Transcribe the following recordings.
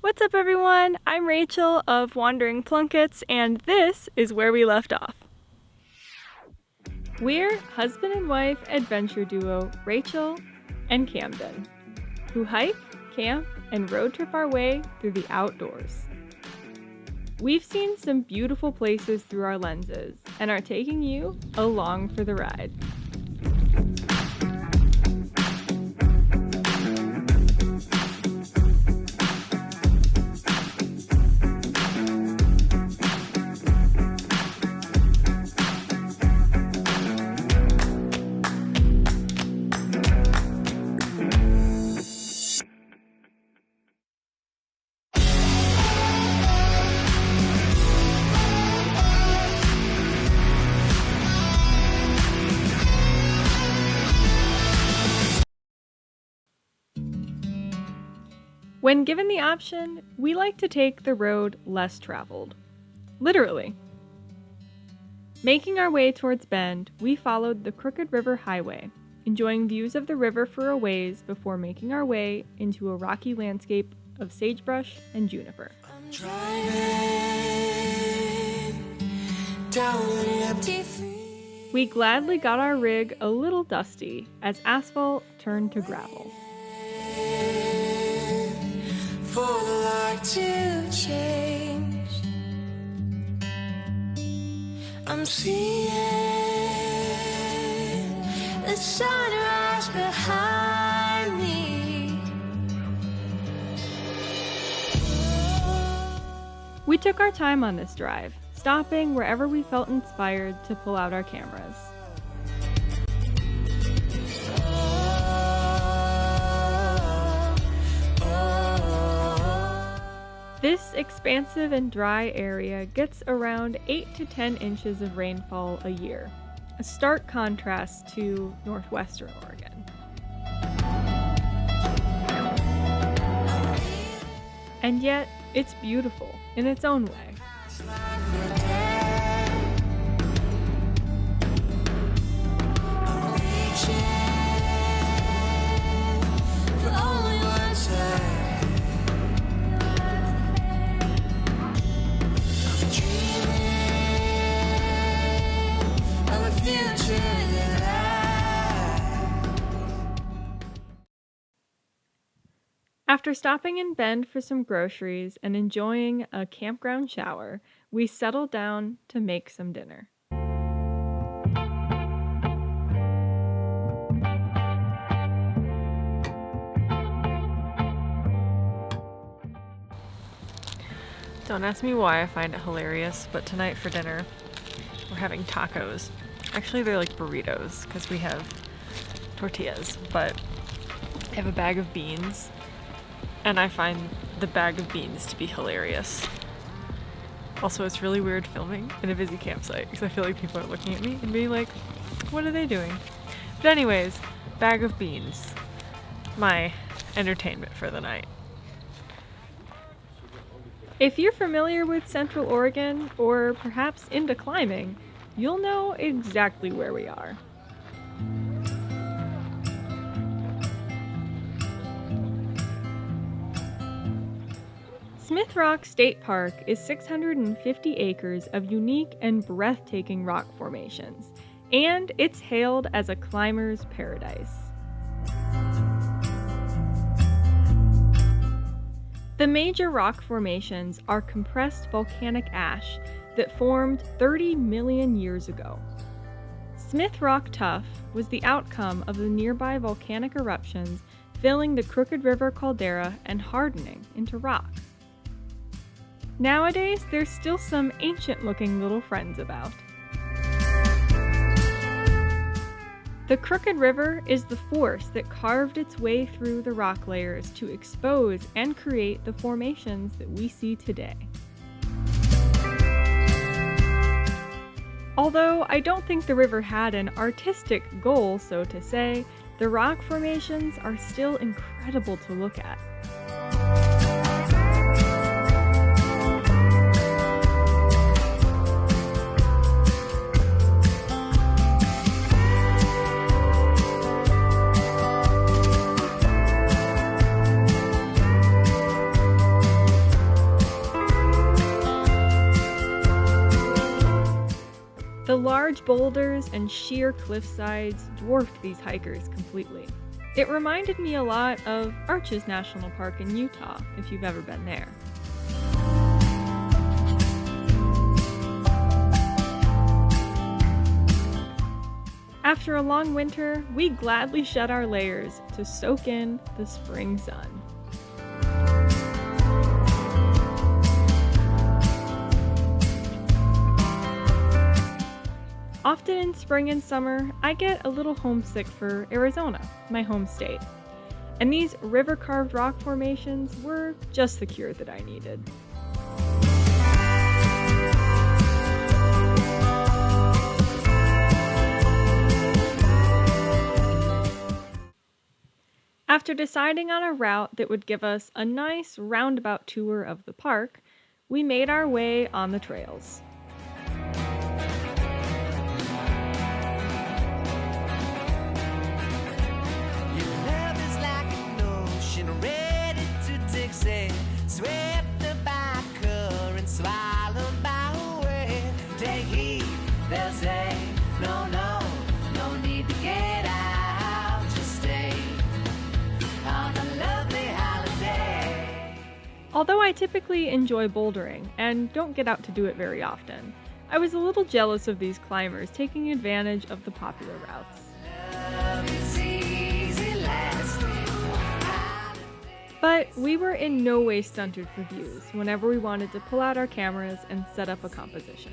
What's up, everyone? I'm Rachel of Wandering Plunkets, and this is where we left off. We're husband and wife adventure duo Rachel and Camden, who hike, camp, and road trip our way through the outdoors. We've seen some beautiful places through our lenses and are taking you along for the ride. When given the option, we like to take the road less traveled. Literally. Making our way towards Bend, we followed the Crooked River Highway, enjoying views of the river for a ways before making our way into a rocky landscape of sagebrush and juniper. We gladly got our rig a little dusty as asphalt turned to gravel. For the light to change, I'm seeing the sunrise behind me. We took our time on this drive, stopping wherever we felt inspired to pull out our cameras. This expansive and dry area gets around 8 to 10 inches of rainfall a year, a stark contrast to northwestern Oregon. And yet, it's beautiful in its own way. After stopping in Bend for some groceries and enjoying a campground shower, we settled down to make some dinner. Don't ask me why I find it hilarious, but tonight for dinner, we're having tacos. Actually, they're like burritos because we have tortillas, but I have a bag of beans. And I find the bag of beans to be hilarious. Also, it's really weird filming in a busy campsite because I feel like people are looking at me and being like, what are they doing? But anyways, bag of beans. My entertainment for the night. If you're familiar with Central Oregon, or perhaps into climbing, you'll know exactly where we are. Smith Rock State Park is 650 acres of unique and breathtaking rock formations, and it's hailed as a climber's paradise. The major rock formations are compressed volcanic ash that formed 30 million years ago. Smith Rock Tuff was the outcome of the nearby volcanic eruptions filling the Crooked River caldera and hardening into rock. Nowadays, there's still some ancient-looking little friends about. The Crooked River is the force that carved its way through the rock layers to expose and create the formations that we see today. Although I don't think the river had an artistic goal, so to say, the rock formations are still incredible to look at. large boulders and sheer cliff sides dwarfed these hikers completely. It reminded me a lot of Arches National Park in Utah, if you've ever been there. After a long winter, we gladly shed our layers to soak in the spring sun. Often in spring and summer, I get a little homesick for Arizona, my home state. And these river-carved rock formations were just the cure that I needed. After deciding on a route that would give us a nice roundabout tour of the park, we made our way on the trails. Swept by current, swallowed by wave. Take heed, they'll say, no, no, no need to get out. Just stay on a lovely holiday. Although I typically enjoy bouldering and don't get out to do it very often, I was a little jealous of these climbers taking advantage of the popular routes. Love is easy lasting. But we were in no way stunted for views whenever we wanted to pull out our cameras and set up a composition.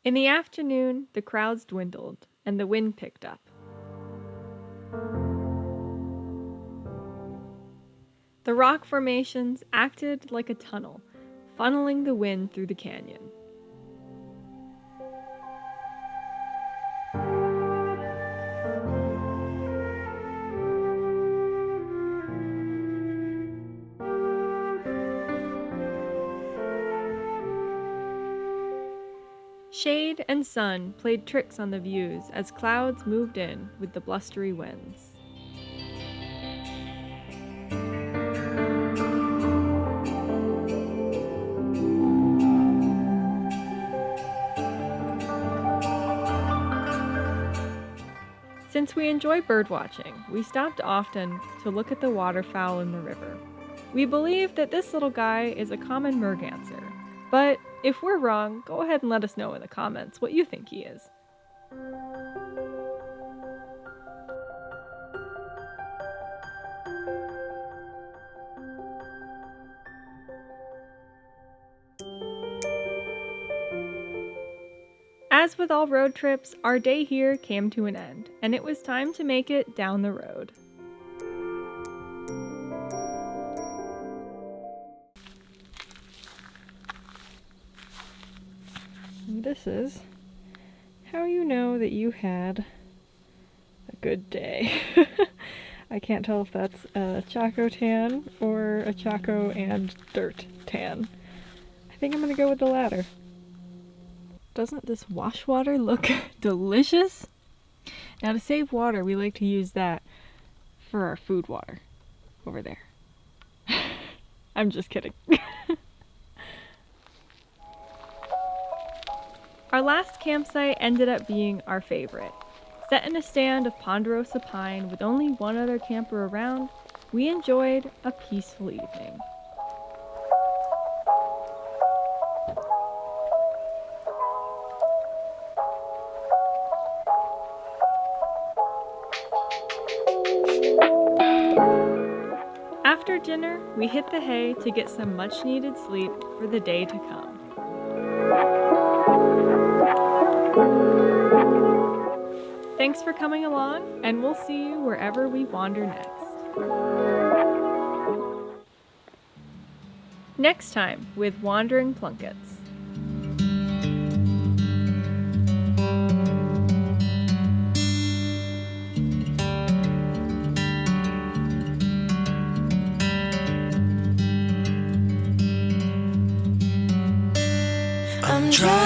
In the afternoon, the crowds dwindled and the wind picked up. The rock formations acted like a tunnel, funneling the wind through the canyon. Shade and sun played tricks on the views as clouds moved in with the blustery winds. Since we enjoy birdwatching, we stopped often to look at the waterfowl in the river. We believe that this little guy is a common merganser, but if we're wrong, go ahead and let us know in the comments what you think he is. As with all road trips, our day here came to an end, and it was time to make it down the road. This is how you know that you had a good day. I can't tell if that's a Chaco tan or a Chaco and dirt tan. I think I'm gonna go with the latter. Doesn't this wash water look delicious? Now to save water, we like to use that for our food water over there. I'm just kidding. Our last campsite ended up being our favorite. Set in a stand of ponderosa pine with only one other camper around, we enjoyed a peaceful evening. After dinner, we hit the hay to get some much-needed sleep for the day to come. Thanks for coming along, and we'll see you wherever we wander next. Next time with Wandering Plunkets. I'm driving